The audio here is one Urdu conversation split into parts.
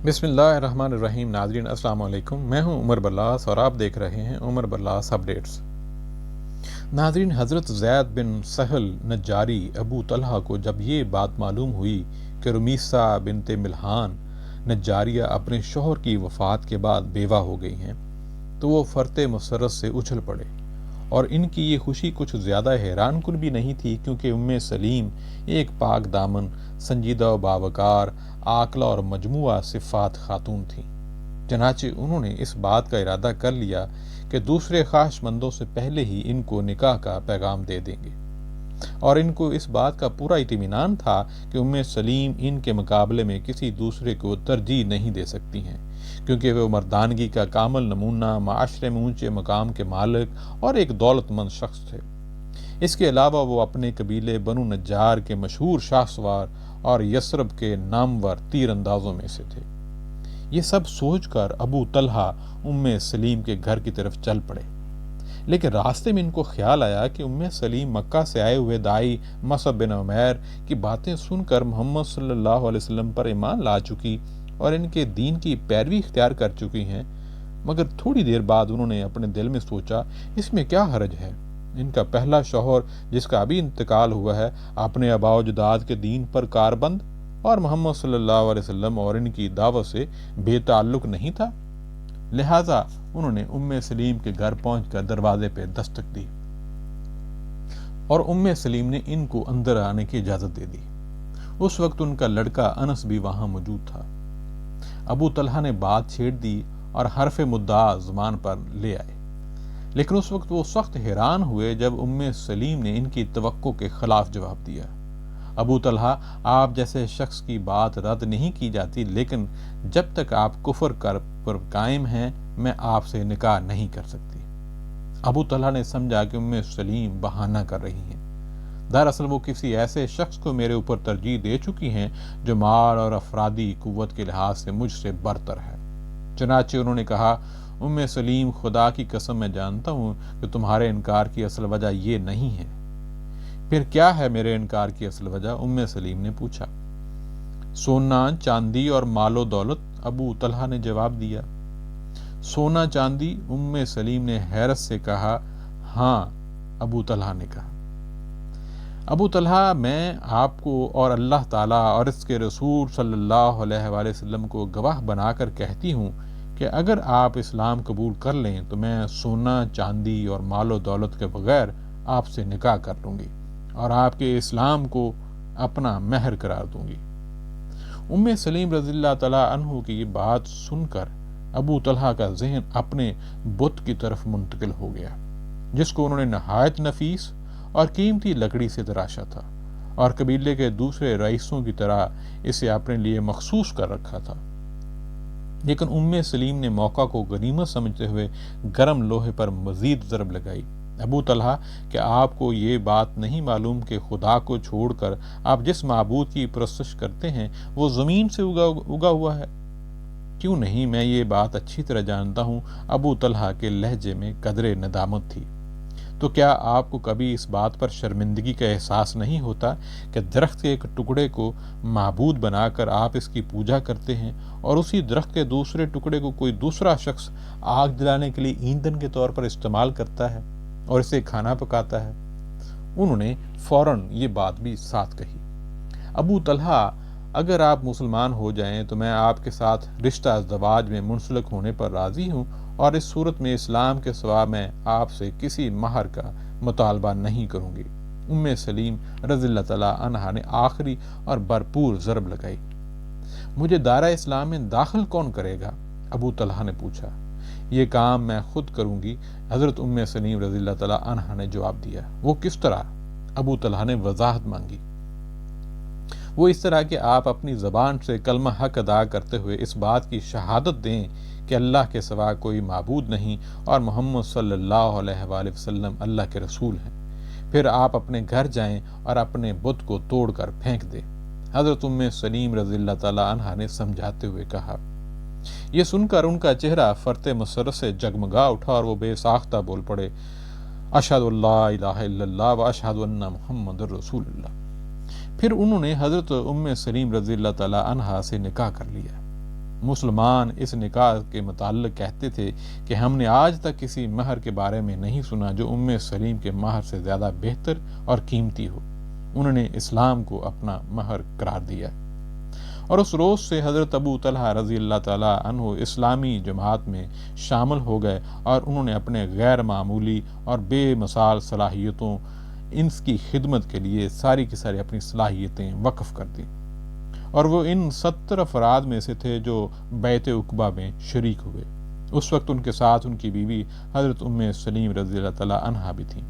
بسم اللہ الرحمن الرحیم۔ ناظرین السلام علیکم، میں ہوں عمر برلاس اور آپ دیکھ رہے ہیں عمر برلاس اپڈیٹس۔ ناظرین، حضرت زید بن سہل نجاری ابو طلحہ کو جب یہ بات معلوم ہوئی کہ رمیسہ بنت ملحان نجاریہ اپنے شوہر کی وفات کے بعد بیوہ ہو گئی ہیں تو وہ فرط مسرت سے اچھل پڑے، اور ان کی یہ خوشی کچھ زیادہ حیران کن بھی نہیں تھی، کیونکہ سلیم ایک پاک دامن، سنجیدہ و باوقار، عاقلہ اور مجموعہ صفات خاتون تھیں۔ چنانچہ انہوں نے اس بات کا ارادہ کر لیا کہ دوسرے خواہش مندوں سے پہلے ہی ان کو نکاح کا پیغام دے دیں گے، اور ان کو اس بات کا پورا اطمینان تھا کہ سلیم ان کے مقابلے میں کسی دوسرے کو ترجیح نہیں دے سکتی ہیں، کیونکہ وہ مردانگی کا کامل نمونہ، معاشرے میں اونچے مقام کے مالک اور ایک دولت مند شخص تھے۔ اس کے علاوہ وہ اپنے قبیلے بنو نجار کے مشہور شاہ سوار اور یثرب کے نامور تیر اندازوں میں سے تھے۔ یہ سب سوچ کر ابو طلحہ سلیم کے گھر کی طرف چل پڑے، لیکن راستے میں ان کو خیال آیا کہ سلیم مکہ سے آئے ہوئے داعی مصعب بن عمیر کی باتیں سن کر محمد صلی اللہ علیہ وسلم پر ایمان لا چکی اور ان کے دین کی پیروی اختیار کر چکی ہیں، مگر تھوڑی دیر بعد انہوں نے اپنے دل میں سوچا، اس میں کیا حرج ہے؟ ان کا پہلا شوہر جس کا ابھی انتقال ہوا ہے اپنے آباء و اجداد کے دین پر کاربند اور محمد صلی اللہ علیہ وسلم اور ان کی دعوت سے بے تعلق نہیں تھا۔ لہٰذا انہوں نے سلیم کے گھر پہنچ کر دروازے پہ دستک دی اور سلیم نے ان کو اندر آنے کی اجازت دے دی۔ اس وقت ان کا لڑکا انس بھی وہاں موجود تھا۔ ابو طلحہ نے بات چھیڑ دی اور حرف مدعا زبان پر لے آئے، لیکن اس وقت وہ سخت حیران ہوئے جب سلیم نے ان کی توقع کے خلاف جواب دیا۔ ابو طلحہ، آپ جیسے شخص کی بات رد نہیں کی جاتی، لیکن جب تک آپ کفر پر قائم ہیں میں آپ سے نکاح نہیں کر سکتی۔ ابو طلحہ نے سمجھا کہ سلیم بہانہ کر رہی ہیں، دراصل وہ کسی ایسے شخص کو میرے اوپر ترجیح دے چکی ہیں جو مال اور افرادی قوت کے لحاظ سے مجھ سے برتر ہے۔ چنانچہ انہوں نے کہا، سلیم، خدا کی قسم میں جانتا ہوں کہ تمہارے انکار کی اصل وجہ یہ نہیں ہے۔ پھر کیا ہے میرے انکار کی اصل وجہ؟ سلیم نے پوچھا۔ سونا، چاندی اور مال و دولت، ابو طلحہ نے جواب دیا۔ سونا چاندی؟ سلیم نے حیرت سے کہا۔ ہاں، ابو طلحہ نے کہا۔ ابو طلحہ، میں آپ کو اور اللہ تعالیٰ اور اس کے رسول صلی اللہ علیہ وآلہ وسلم کو گواہ بنا کر کہتی ہوں کہ اگر آپ اسلام قبول کر لیں تو میں سونا، چاندی اور مال و دولت کے بغیر آپ سے نکاح کر لوں گی اور آپ کے اسلام کو اپنا مہر قرار دوں گی۔ سلیم رضی اللہ تعالیٰ عنہ کی یہ بات سن کر ابو طلحہ کا ذہن اپنے بت کی طرف منتقل ہو گیا، جس کو انہوں نے نہایت نفیس اور قیمتی لکڑی سے تراشا تھا اور قبیلے کے دوسرے رئیسوں کی طرح اسے اپنے لیے مخصوص کر رکھا تھا۔ لیکن سلیم نے موقع کو غنیمت سمجھتے ہوئے گرم لوہے پر مزید ضرب لگائی۔ ابو طلحہ، کہ آپ کو یہ بات نہیں معلوم کہ خدا کو چھوڑ کر آپ جس معبود کی پرستش کرتے ہیں وہ زمین سے اگا ہوا ہے؟ کیوں نہیں، میں یہ بات اچھی طرح جانتا ہوں۔ ابو طلحہ کے لہجے میں قدرے ندامت تھی۔ تو کیا آپ کو کبھی اس بات پر شرمندگی کا احساس نہیں ہوتا کہ درخت کے ایک ٹکڑے کو معبود بنا کر آپ اس کی پوجا کرتے ہیں اور اسی درخت کے دوسرے ٹکڑے کو کوئی دوسرا شخص آگ جلانے کے لیے ایندھن کے طور پر استعمال کرتا ہے اور اسے کھانا پکاتا ہے؟ انہوں نے فوراً یہ بات بھی ساتھ کہی۔ ابو طلحہ، اگر آپ مسلمان ہو جائیں تو میں آپ کے ساتھ رشتہ ازدواج میں منسلک ہونے پر راضی ہوں، اور اس صورت میں اسلام کے سوا میں آپ سے کسی مہر کا مطالبہ نہیں کروں گی۔ سلیم رضی اللہ تعالیٰ عنہ نے آخری اور بھرپور ضرب لگائی۔ مجھے دائرہ اسلام میں داخل کون کرے گا؟ ابو طلحہ نے پوچھا۔ یہ کام میں خود کروں گی، حضرت سلیم رضی اللہ تعالیٰ عنہ نے جواب دیا۔ وہ کس طرح؟ ابو طلحہ نے وضاحت مانگی۔ وہ اس طرح کہ آپ اپنی زبان سے کلمہ حق ادا کرتے ہوئے اس بات کی شہادت دیں کہ اللہ کے سوا کوئی معبود نہیں اور محمد صلی اللہ علیہ وآلہ وسلم اللہ کے رسول ہیں۔ پھر آپ اپنے گھر جائیں اور اپنے بت کو توڑ کر پھینک دیں۔ حضرت سلیم رضی اللہ تعالیٰ عنہ نے سمجھاتے ہوئے کہا۔ یہ سن کر ان کا چہرہ فرط مسرت سے جگمگا اٹھا اور وہ بے ساختہ بول پڑے، اشہد اللہ الہ الا اللہ و اشہد ان محمد رسول اللہ۔ پھر انہوں نے حضرت سلیم رضی اللہ تعالیٰ عنہ سے نکاح کر لیا۔ مسلمان اس نکاح کے متعلق کہتے تھے کہ ہم نے آج تک کسی مہر کے بارے میں نہیں سنا جو سلیم کے مہر سے زیادہ بہتر اور قیمتی ہو۔ انہوں نے اسلام کو اپنا مہر قرار دیا، اور اس روز سے حضرت ابو طلحہ رضی اللہ تعالیٰ عنہ اسلامی جماعت میں شامل ہو گئے، اور انہوں نے اپنے غیر معمولی اور بے مثال صلاحیتوں ان کی خدمت کے لیے ساری کی ساری اپنی صلاحیتیں وقف کر دیں، اور وہ ان 70 افراد میں سے تھے جو بیعت عقبہ میں شریک ہوئے۔ اس وقت ان کے ساتھ ان کی بیوی حضرت سلیم رضی اللہ تعالیٰ عنہا بھی تھیں،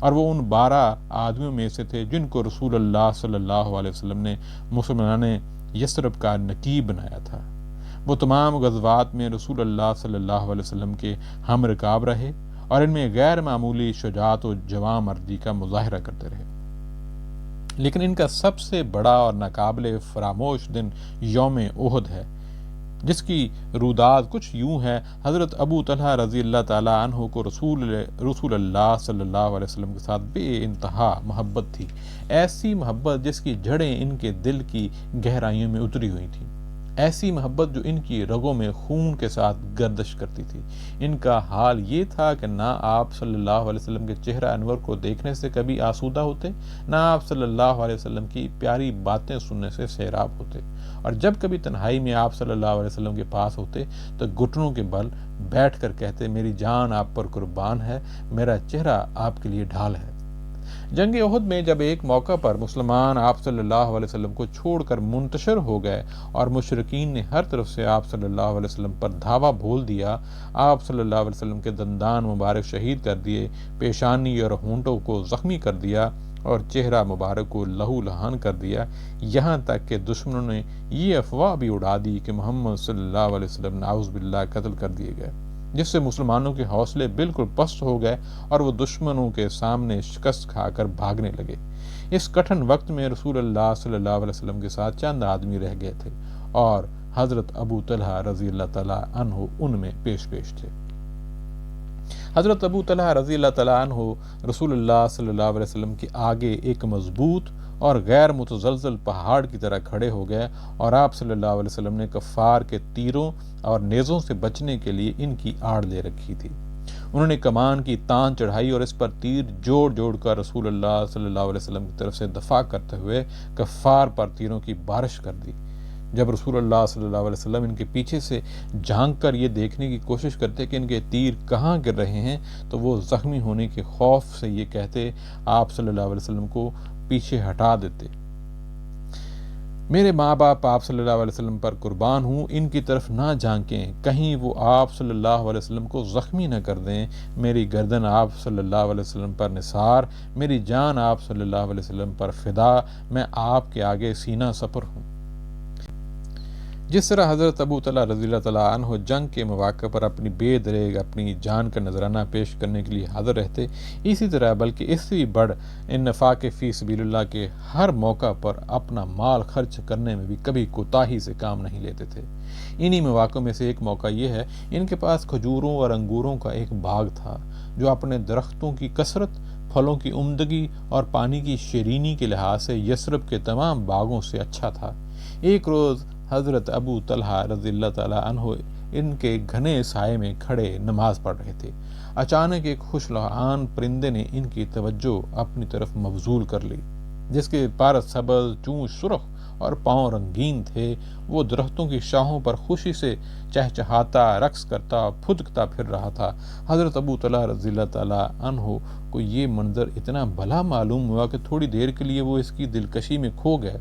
اور وہ ان 12 آدمیوں میں سے تھے جن کو رسول اللہ صلی اللہ علیہ وسلم نے مسلمان یثرب کا نقیب بنایا تھا۔ وہ تمام غزوات میں رسول اللہ صلی اللہ علیہ وسلم کے ہم رکاب رہے، اور ان میں غیر معمولی شجاعت و جواں مردی کا مظاہرہ کرتے رہے۔ لیکن ان کا سب سے بڑا اور ناقابل فراموش دن یوم احد ہے، جس کی روداد کچھ یوں ہے۔ حضرت ابو طلحہ رضی اللہ تعالیٰ عنہ کو رسول اللہ صلی اللہ علیہ وسلم کے ساتھ بے انتہا محبت تھی، ایسی محبت جس کی جڑیں ان کے دل کی گہرائیوں میں اتری ہوئی تھیں، ایسی محبت جو ان کی رگوں میں خون کے ساتھ گردش کرتی تھی۔ ان کا حال یہ تھا کہ نہ آپ صلی اللہ علیہ وسلم کے چہرہ انور کو دیکھنے سے کبھی آسودہ ہوتے، نہ آپ صلی اللہ علیہ وسلم کی پیاری باتیں سننے سے سیراب ہوتے، اور جب کبھی تنہائی میں آپ صلی اللہ علیہ وسلم کے پاس ہوتے تو گھٹنوں کے بل بیٹھ کر کہتے، میری جان آپ پر قربان ہے، میرا چہرہ آپ کے لیے ڈھال ہے۔ جنگ احد میں جب ایک موقع پر مسلمان آپ صلی اللہ علیہ وسلم کو چھوڑ کر منتشر ہو گئے اور مشرکین نے ہر طرف سے آپ صلی اللہ علیہ وسلم پر دھاوا بول دیا، آپ صلی اللہ علیہ وسلم کے دندان مبارک شہید کر دیے، پیشانی اور ہونٹوں کو زخمی کر دیا، اور چہرہ مبارک کو لہو لہان کر دیا، یہاں تک کہ دشمنوں نے یہ افواہ بھی اڑا دی کہ محمد صلی اللہ علیہ وسلم نعوذ باللہ قتل کر دیے گئے، جس سے مسلمانوں کے حوصلے بالکل پست ہو گئے اور وہ دشمنوں کے سامنے شکست کھا کر بھاگنے لگے۔ اس کٹھن وقت میں رسول اللہ صلی اللہ علیہ وسلم کے ساتھ چند آدمی رہ گئے تھے، اور حضرت ابو طلحہ رضی اللہ تعالیٰ عنہ ان میں پیش تھے۔ حضرت ابو طلحہ رضی اللہ تعالیٰ عنہ رسول اللہ صلی اللہ علیہ وسلم کے آگے ایک مضبوط اور غیر متزلزل پہاڑ کی طرح کھڑے ہو گئے، اور آپ صلی اللہ علیہ وسلم نے کفار کے تیروں اور نیزوں سے بچنے کے لیے ان کی آڑ لے رکھی تھی۔ انہوں نے کمان کی تان چڑھائی اور اس پر تیر جوڑ کر رسول اللہ صلی اللہ علیہ وسلم کی طرف سے دفاع کرتے ہوئے کفار پر تیروں کی بارش کر دی۔ جب رسول اللہ صلی اللہ علیہ وسلم ان کے پیچھے سے جھانک کر یہ دیکھنے کی کوشش کرتے کہ ان کے تیر کہاں گر رہے ہیں، تو وہ زخمی ہونے کے خوف سے یہ کہتے، آپ صلی اللہ علیہ وسلم کو پیچھے ہٹا دیتے، میرے ماں باپ آپ صلی اللہ علیہ وسلم پر قربان ہوں، ان کی طرف نہ جھانکیں، کہیں وہ آپ صلی اللہ علیہ وسلم کو زخمی نہ کر دیں، میری گردن آپ صلی اللہ علیہ وسلم پر نثار، میری جان آپ صلی اللہ علیہ وسلم پر فدا، میں آپ کے آگے سینہ سپر ہوں۔ جس طرح حضرت ابو طلحہ رضی اللہ تعالیٰ عنہ جنگ کے مواقع پر اپنی بے دریغ اپنی جان کا نذرانہ پیش کرنے کے لیے حاضر رہتے، اسی طرح بلکہ اس سے بڑھ انفاق فی سبیل اللہ کے ہر موقع پر اپنا مال خرچ کرنے میں بھی کبھی کوتاہی سے کام نہیں لیتے تھے۔ انہی مواقع میں سے ایک موقع یہ ہے، ان کے پاس کھجوروں اور انگوروں کا ایک باغ تھا جو اپنے درختوں کی کثرت، پھلوں کی عمدگی اور پانی کی شیرینی کے لحاظ سے یثرب کے تمام باغوں سے اچھا تھا۔ ایک روز حضرت ابو طلحہ رضی اللہ تعالیٰ عنہ ان کے گھنے سائے میں کھڑے نماز پڑھ رہے تھے۔ اچانک ایک خوش لعان پرندے نے ان کی توجہ اپنی طرف مبذول کر لی، جس کے پر سبز، چونچ سرخ اور پاؤں رنگین تھے۔ وہ درختوں کی شاخوں پر خوشی سے چہچہاتا، رقص کرتا، پھدکتا پھر رہا تھا۔ حضرت ابو طلحہ رضی اللہ تعالیٰ عنہ کو یہ منظر اتنا بھلا معلوم ہوا کہ تھوڑی دیر کے لیے وہ اس کی دلکشی میں کھو گئے۔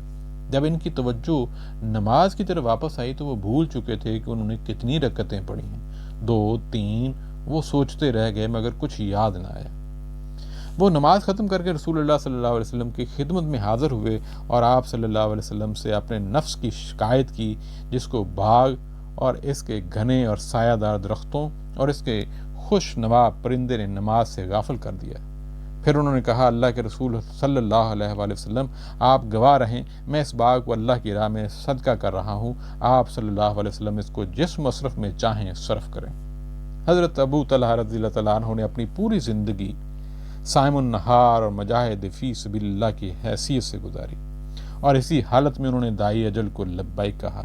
جب ان کی توجہ نماز کی طرف واپس آئی تو وہ بھول چکے تھے کہ انہوں نے کتنی رکعتیں پڑھی ہیں، 2، 3، وہ سوچتے رہ گئے مگر کچھ یاد نہ آیا۔ وہ نماز ختم کر کے رسول اللہ صلی اللہ علیہ وسلم کی خدمت میں حاضر ہوئے اور آپ صلی اللہ علیہ وسلم سے اپنے نفس کی شکایت کی، جس کو باغ اور اس کے گھنے اور سایہ دار درختوں اور اس کے خوش نوا پرندے نے نماز سے غافل کر دیا۔ پھر انہوں نے کہا، اللہ کے رسول صلی اللہ علیہ وآلہ وسلم، آپ گواہ رہیں، میں اس باغ کو اللہ کی راہ میں صدقہ کر رہا ہوں، آپ صلی اللہ علیہ وسلم اس کو جس مصرف میں چاہیں صرف کریں۔ حضرت ابو طلحہ رضی اللہ تعالیٰ عنہ نے اپنی پوری زندگی صائم النہار اور مجاہد فی سبیل اللہ کی حیثیت سے گزاری، اور اسی حالت میں انہوں نے داعی اجل کو لبیک کہا۔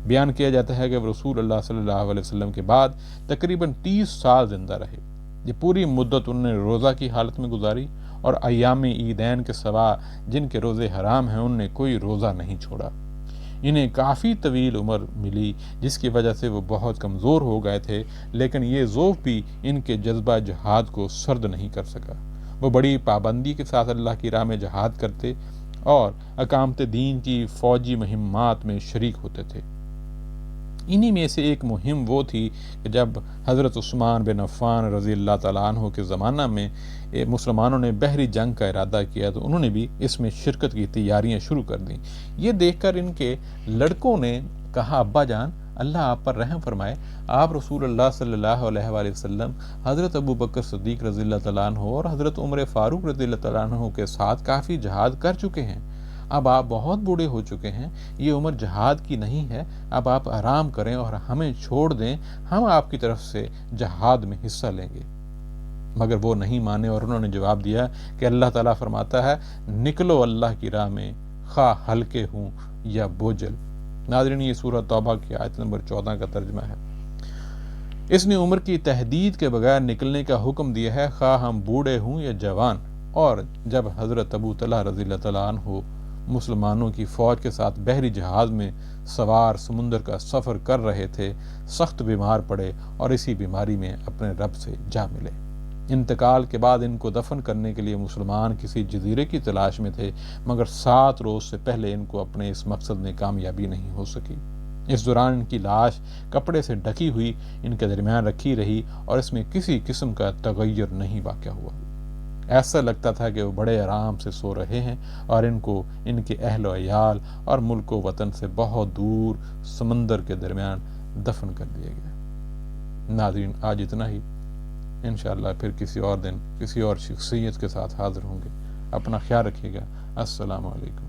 بیان کیا جاتا ہے کہ وہ رسول اللہ صلی اللہ علیہ وسلم کے بعد تقریباً 30 سال زندہ رہے۔ یہ پوری مدت انہوں نے روزہ کی حالت میں گزاری اور ایام عیدین کے سوا جن کے روزے حرام ہیں ان نے کوئی روزہ نہیں چھوڑا۔ انہیں کافی طویل عمر ملی جس کی وجہ سے وہ بہت کمزور ہو گئے تھے، لیکن یہ ذوق بھی ان کے جذبہ جہاد کو سرد نہیں کر سکا۔ وہ بڑی پابندی کے ساتھ اللہ کی راہ میں جہاد کرتے اور اقامت دین کی فوجی مہمات میں شریک ہوتے تھے۔ انہی میں سے ایک مہم وہ تھی کہ جب حضرت عثمان بن عفان رضی اللہ تعالیٰ عنہ کے زمانہ میں مسلمانوں نے بحری جنگ کا ارادہ کیا تو انہوں نے بھی اس میں شرکت کی تیاریاں شروع کر دیں۔ یہ دیکھ کر ان کے لڑکوں نے کہا، ابا جان اللہ آپ پر رحم فرمائے، آپ رسول اللہ صلی اللہ علیہ وآلہ وسلم، حضرت ابو بکر صدیق رضی اللہ تعالیٰ عنہ اور حضرت عمر فاروق رضی اللہ تعالیٰ عنہ کے ساتھ کافی جہاد کر چکے ہیں، اب آپ بہت بوڑھے ہو چکے ہیں، یہ عمر جہاد کی نہیں ہے، اب آپ آرام کریں اور ہمیں چھوڑ دیں، ہم آپ کی طرف سے جہاد میں حصہ لیں گے۔ مگر وہ نہیں مانے اور انہوں نے جواب دیا کہ اللہ تعالیٰ فرماتا ہے، نکلو اللہ کی راہ میں خواہ ہلکے ہوں یا بوجھل۔ ناظرین، یہ سورہ توبہ کی آیت نمبر 14 کا ترجمہ ہے۔ اس نے عمر کی تحدید کے بغیر نکلنے کا حکم دیا ہے، خواہ ہم بوڑھے ہوں یا جوان۔ اور جب حضرت ابو طلحہ رضی اللہ تعالیٰ عنہ مسلمانوں کی فوج کے ساتھ بحری جہاز میں سوار سمندر کا سفر کر رہے تھے، سخت بیمار پڑے اور اسی بیماری میں اپنے رب سے جا ملے۔ انتقال کے بعد ان کو دفن کرنے کے لیے مسلمان کسی جزیرے کی تلاش میں تھے، مگر 7 روز سے پہلے ان کو اپنے اس مقصد میں کامیابی نہیں ہو سکی۔ اس دوران ان کی لاش کپڑے سے ڈھکی ہوئی ان کے درمیان رکھی رہی اور اس میں کسی قسم کا تغیر نہیں واقع ہوا۔ ایسا لگتا تھا کہ وہ بڑے آرام سے سو رہے ہیں اور ان کو ان کے اہل و عیال اور ملک و وطن سے بہت دور سمندر کے درمیان دفن کر دیا گیا۔ ناظرین، آج اتنا ہی، انشاءاللہ پھر کسی اور دن کسی اور شخصیت کے ساتھ حاضر ہوں گے۔ اپنا خیال رکھیے گا۔ السلام علیکم۔